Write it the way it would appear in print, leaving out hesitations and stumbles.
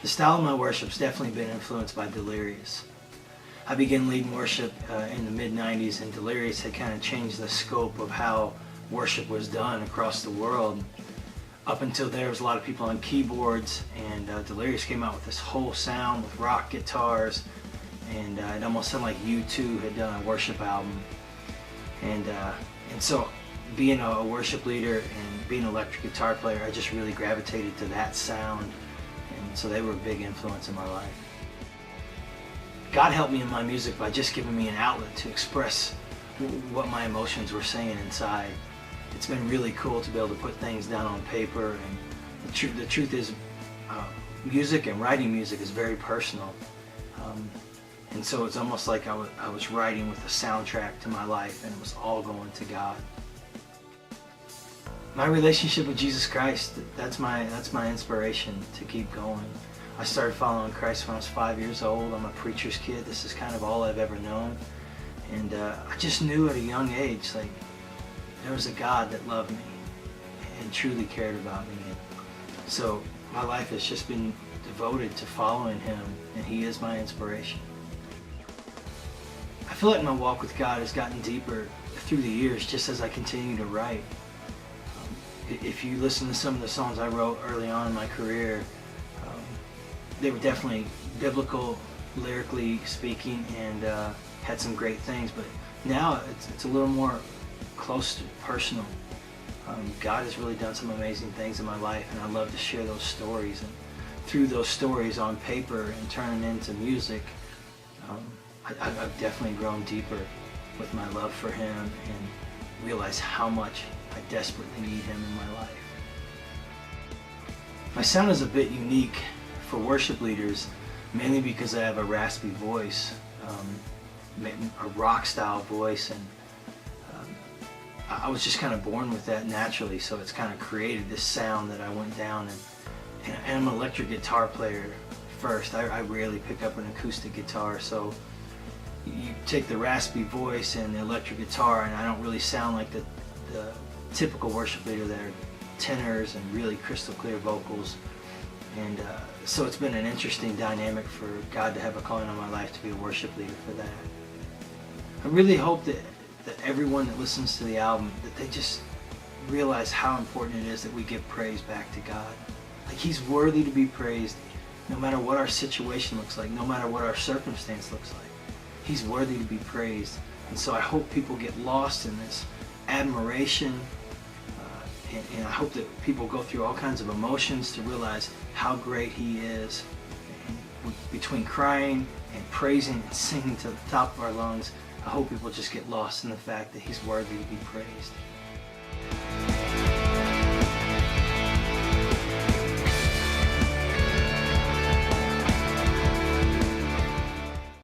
The style of my worship's definitely been influenced by Delirious. I began leading worship in the mid-90s, and Delirious had kind of changed the scope of how worship was done across the world. Up until there was a lot of people on keyboards, and Delirious came out with this whole sound with rock guitars, and it almost sounded like U2 had done a worship album. And so being a worship leader and being an electric guitar player, I just really gravitated to that sound, and so they were a big influence in my life. God helped me in my music by just giving me an outlet to express what my emotions were saying inside. It's been really cool to be able to put things down on paper, and the truth is, music and writing music is very personal. And so it's almost like I was writing with a soundtrack to my life, and it was all going to God. My relationship with Jesus Christ, that's my inspiration to keep going. I started following Christ when I was 5 years old. I'm a preacher's kid. This is kind of all I've ever known. And I just knew at a young age, like, there was a God that loved me and truly cared about me. And so my life has just been devoted to following Him, and He is my inspiration. I feel like my walk with God has gotten deeper through the years just as I continue to write. If you listen to some of the songs I wrote early on in my career, they were definitely biblical, lyrically speaking, and had some great things, but now it's a little more close to personal. God has really done some amazing things in my life, and I love to share those stories. And through those stories on paper and turning into music, I've definitely grown deeper with my love for Him and realize how much I desperately need Him in my life. My sound is a bit unique for worship leaders, mainly because I have a raspy voice, a rock style voice, and I was just kind of born with that naturally, so it's kind of created this sound that I went down, and I'm an electric guitar player first. I rarely pick up an acoustic guitar, so you take the raspy voice and the electric guitar, and I don't really sound like the typical worship leader that are tenors and really crystal clear vocals. And so it's been an interesting dynamic for God to have a calling on my life to be a worship leader for that. I really hope that everyone that listens to the album, that they just realize how important it is that we give praise back to God. Like, He's worthy to be praised no matter what our situation looks like, no matter what our circumstance looks like. He's worthy to be praised. And so I hope people get lost in this admiration, and I hope that people go through all kinds of emotions to realize how great He is. And between crying and praising and singing to the top of our lungs, I hope people just get lost in the fact that He's worthy to be praised.